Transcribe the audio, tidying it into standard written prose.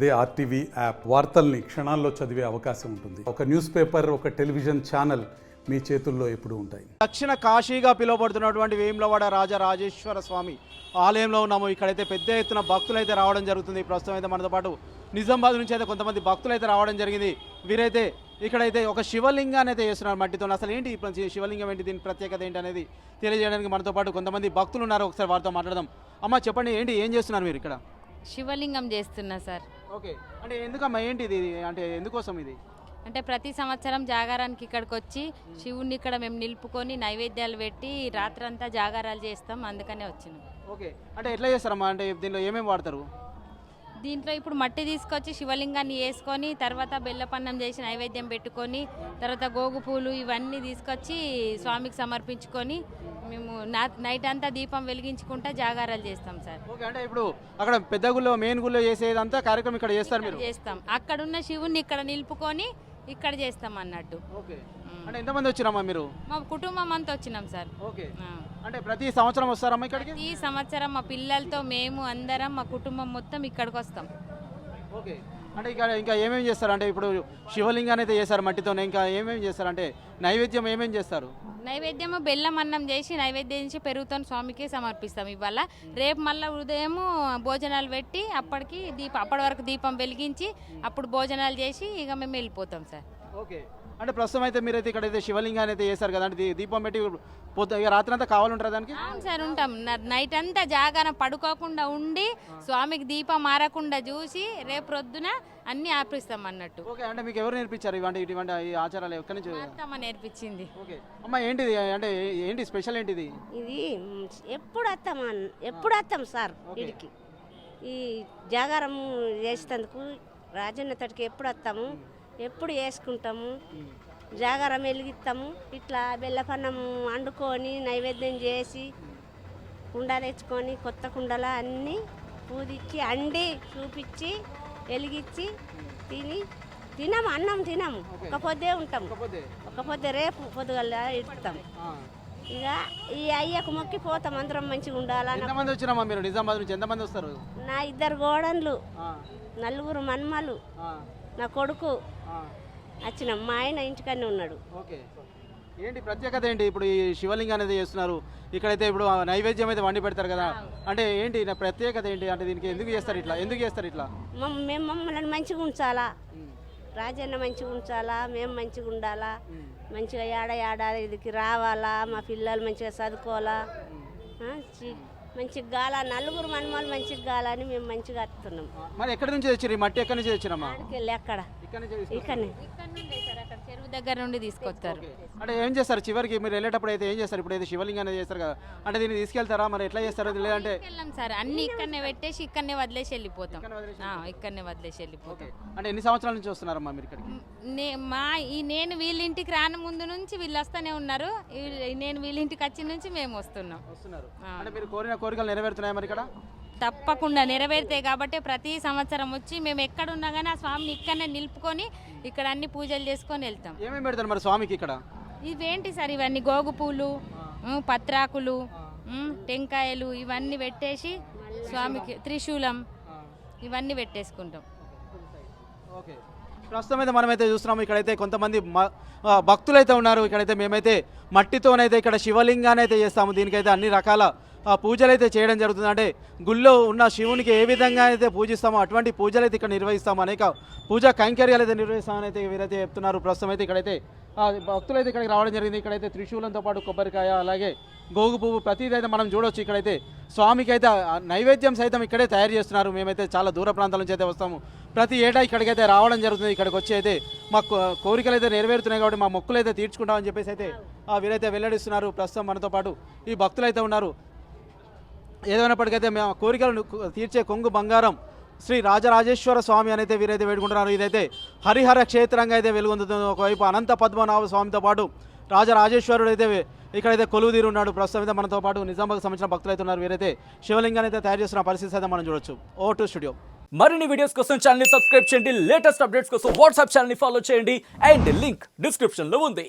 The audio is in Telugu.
అదే ఆర్టీవీ యాప్ వార్తల్ని క్షణాల్లో చదివే అవకాశం ఉంటుంది. ఒక న్యూస్ పేపర్, ఒక టెలివిజన్ ఛానల్ మీ చేతుల్లో ఎప్పుడూ ఉంటాయి. దక్షిణ కాశీగా పిలువబడుతున్నటువంటి వేములవాడ రాజరాజేశ్వర స్వామి ఆలయంలో ఉన్నాము. ఇక్కడైతే పెద్ద ఎత్తున భక్తులు అయితే రావడం జరుగుతుంది. ప్రస్తుతం అయితే మనతో పాటు నిజామాబాద్ నుంచి అయితే కొంతమంది భక్తులు అయితే రావడం జరిగింది. వీరైతే ఇక్కడైతే ఒక శివలింగాన్ని అయితే చేస్తున్నారు మట్టితో. అసలు ఏంటి ఇప్పుడు శివలింగం ఏంటి, దీని ప్రత్యేకత ఏంటి అనేది తెలియజేయడానికి మనతో పాటు కొంతమంది భక్తులు ఉన్నారు. ఒకసారి వారితో మాట్లాడదాం. అమ్మ చెప్పండి, ఏంటి ఏం చేస్తున్నారు మీరు ఇక్కడ? శివలింగం చేస్తున్నా సార్. ఓకే, అంటే ఎందుకమ్మా, ఏంటి ఇది, అంటే ఎందుకోసం ఇది? అంటే ప్రతి సంవత్సరం జాగారానికి ఇక్కడికి వచ్చి శివుణ్ణి ఇక్కడ మేము నిలుపుకొని నైవేద్యాలు పెట్టి రాత్రంతా జాగారాలు చేస్తాం, అందుకనే వచ్చినాం. ఓకే, అంటే ఎట్లా చేస్తారమ్మా, అంటే దీనిలో ఏమేమి వాడతారు? దీంట్లో ఇప్పుడు మట్టి తీసుకొచ్చి శివలింగాన్ని వేసుకొని తర్వాత బెల్లపన్నం చేసి నైవేద్యం పెట్టుకొని తర్వాత గోగు పూలు ఇవన్నీ తీసుకొచ్చి స్వామికి సమర్పించుకొని మేము నైట్ అంతా దీపం వెలిగించుకుంటా జాగారాలు చేస్తాం సార్. ఓకే, అంటే ఇప్పుడు అక్కడ పెద్ద గుళ్ళో మెయిన్ గుళ్ళో చేసేదంతా కార్యక్రమం ఇక్కడ చేస్తారు మీరు? చేస్తాం. అక్కడున్న శివుణ్ణి ఇక్కడ నిలుపుకొని ఇక్కడ చేస్తాం అన్నట్టు. ఓకే, అంటే ఎంతమంది వచ్చిరమ్మా మీరు? మా కుటుంబం అంతా వచ్చినాం సార్. ఓకే, అంటే ప్రతి సంవత్సరం వస్తారమ్మా ఇక్కడికి? ఈ సంవత్సరం మా పిల్లలతో మేము అందరం మా కుటుంబం మొత్తం ఇక్కడికి వస్తాం. ఓకే, అంటే ఇంకా ఏమేమి చేస్తారు? అంటే ఇప్పుడు శివలింగాన్ని అయితే చేస్తారు మట్టితోనే, ఇంకా ఏమేమి చేస్తారు? అంటే నైవేద్యం ఏమేమి చేస్తారు? నైవేద్యము బెల్లం అన్నం చేసి నైవేద్యం చేసి పెరుగుతో స్వామికి సమర్పిస్తాం. ఇవాళ రేపు మళ్ళీ ఉదయం భోజనాలు పెట్టి అప్పటి వరకు దీపం వెలిగించి అప్పుడు భోజనాలు చేసి ఇక మేము వెళ్ళిపోతాం సార్. ఓకే, అంటే ప్రస్తుతం అయితే మీరైతే ఇక్కడైతే శివలింగాన్ని అయితే చేశారు కదా, అంటే దీపం పెట్టి ఇక రాత్రి అంతా కావాలంటారా దానికి? అవును సార్, ఉంటాం. నైట్ అంతా జాగారం పడుకోకుండా ఉండి స్వామికి దీపం మారకుండా చూసి రేపు ప్రొద్దున అన్ని ఆపిస్తాం అన్నట్టు. ఓకే, అంటే మీకు ఎవరు నేర్పించారు ఇటువంటి ఈ ఆచారాలు ఎక్కడి నుంచి? అత్తమ్మ నేర్పించింది. ఓకే అమ్మ, ఏంటిది, అంటే ఏంటి స్పెషల్ ఏంటిది? ఇది ఎప్పుడు వస్తాం సార్ వీడికి. ఈ జాగారం చేసేందుకు రాజన్న తడికి ఎప్పుడు వస్తాము, ఎప్పుడు వేసుకుంటాము, జాగారం వెలిగిస్తాము. ఇట్లా బెల్లపన్నం వండుకొని నైవేద్యం చేసి కుండ తెచ్చుకొని కొత్త కుండల అన్నీ పూదిచ్చి అండి చూపించి వెలిగించి తినము, అన్నం తినము, ఒక పొద్దే ఉంటాము. ఒక పొద్దు రేపు పొద్దుగల ఇస్తాం. ఇక ఈ అయ్యకు మొక్కి పోతాం, అందరం మంచిగా ఉండాలని. ఎంతమంది వచ్చినామా మీరు నిజామాబాద్ నుంచి? ఎంతమంది వస్తారు? నా 2 గోడన్లు, 4 మన్మలు, నా కొడుకు వచ్చినాం. మా ఆయన ఇంటికనే ఉన్నాడు. ఓకే, ఏంటి ప్రత్యేకత ఏంటి? ఇప్పుడు ఈ శివలింగం అనేది చేస్తున్నారు ఇక్కడైతే, ఇప్పుడు నైవేద్యం అయితే వండి పెడతారు కదా, అంటే ఏంటి నా ప్రత్యేకత ఏంటి? అంటే దీనికి ఎందుకు చేస్తారు ఇట్లా, ఎందుకు చేస్తారు ఇట్లా? మేము మమ్మల్ని మంచిగా ఉంచాలా, రాజన్న మంచిగా ఉంచాలా, మేము మంచిగా ఉండాలా, మంచిగా ఏడాదికి రావాలా, మా పిల్లలు మంచిగా చదువుకోవాలా, మంచిగా గాలా, 4 మన్మలు మంచిగా గాలని మేము మంచిగా వస్తున్నాం. మరి ఎక్కడి నుంచి తెచ్చారు ఈ మట్టి? ఎక్కడి నుంచి తెచ్చారమ్మా? అక్కడ ఇక్కడనే చెరువు దగ్గర నుండి తీసుకొస్తారు. అంటే ఏం చేస్తారు చివరికి మీరు వెళ్ళేటప్పుడు అయితే ఏం చేస్తారు? ఇప్పుడు అయితే శివలింగం అనేది చేస్తారు కదా, అంటే దీన్ని తీసుకెళ్తారా, మరి ఎట్లా చేస్తారు? లేదంటే సార్ అన్ని ఇక్కడనే పెట్టేసి ఇక్కడనే వదిలేసి వెళ్ళిపోతాం. ఇక్కడనే వదిలేసి వెళ్ళిపోతాం. అంటే ఎన్ని సంవత్సరాల నుంచి వస్తున్నారమ్మా మీరు ఇక్కడికి? నేను వీళ్ళింటికి రాని ముందు నుంచి వీళ్ళు వస్తూనే ఉన్నారు. నేను వీళ్ళింటికి వచ్చిన నుంచి మేము వస్తున్నాం. అంటే మీరు కోరిన కోరికలు నెరవేరుతున్నాయి మరి ఇక్కడ? తప్పకుండా నెరవేరుతాయి కాబట్టి ప్రతి సంవత్సరం వచ్చి మేము ఎక్కడున్నా కానీ ఆ స్వామిని ఇక్కడనే నిలుపుకొని ఇక్కడ అన్ని పూజలు చేసుకొని వెళ్తాం. ఏమేమి పెడతారు మరి స్వామికి ఇక్కడ? ఇవేంటి సార్, ఇవన్నీ గోగు పూలు, పత్రాకులు, టెంకాయలు ఇవన్నీ పెట్టేసి స్వామికి త్రిశూలం ఇవన్నీ పెట్టేసుకుంటాం. ఓకే, ప్రస్తుతం అయితే మనమైతే చూస్తున్నాము ఇక్కడైతే కొంతమంది భక్తులైతే ఉన్నారు. ఇక్కడైతే మేమైతే మట్టితోనైతే ఇక్కడ శివలింగాన్ని అయితే చేస్తాము. దీనికైతే అన్ని రకాల పూజలు అయితే చేయడం జరుగుతుంది. అంటే గుళ్ళో ఉన్న శివునికి ఏ విధంగా అయితే పూజిస్తామో అటువంటి పూజలు అయితే ఇక్కడ నిర్వహిస్తాము. అనేక పూజా కైంకర్యాలు అయితే నిర్వహిస్తామని అయితే వీరైతే చెప్తున్నారు. ప్రస్తుతం అయితే ఇక్కడైతే భక్తులు అయితే ఇక్కడికి రావడం జరిగింది. ఇక్కడైతే త్రిశూలంతో పాటు కొబ్బరికాయ, అలాగే గోగు పువ్వు ప్రతిదీ అయితే మనం చూడవచ్చు. ఇక్కడైతే స్వామికి అయితే నైవేద్యం సైతం ఇక్కడే తయారు చేస్తున్నారు. మేమైతే చాలా దూర ప్రాంతాల నుంచి అయితే వస్తాము. ప్రతి ఏటా ఇక్కడికైతే రావడం జరుగుతుంది. ఇక్కడికి వచ్చి అయితే మా కోరికలు అయితే నెరవేరుతున్నాయి కాబట్టి మా మొక్కులు అయితే తీర్చుకుంటామని చెప్పేసి అయితే వీరైతే వెల్లడిస్తున్నారు. ప్రస్తుతం మనతో పాటు ఈ భక్తులు అయితే ఉన్నారు. ఏదైనప్పటికైతే మేము కోరికలను తీర్చే కొంగు బంగారం శ్రీ రాజరాజేశ్వర స్వామి అని అయితే వీరైతే వేడుకుంటున్నారు. ఇదైతే హరిహర క్షేత్రంగా అయితే వెలుగొందుతుంది. ఒకవైపు అనంత పద్మనాభ స్వామితో పాటు రాజరాజేశ్వరుడు అయితే ఇక్కడైతే కొలువుదీరు ఉన్నాడు. ప్రస్తుతం అయితే మనతో పాటు నిజామాబాద్కి సంబంధించిన భక్తులు అయితే ఉన్నారు. వీరైతే శివలింగాన్ని అయితే తయారు చేస్తున్న పరిస్థితి అయితే మనం చూడొచ్చు. ఓ టు స్టూడియో. మరిన్ని వీడియోస్ కోసం ఛానల్ ని సబ్స్క్రైబ్ చేయండి. లేటెస్ట్ అప్డేట్స్ కోసం వాట్సాప్ ఛానల్ ని ఫాలో చేయండి. అండ్ లింక్ డిస్క్రిప్షన్ లో ఉంది.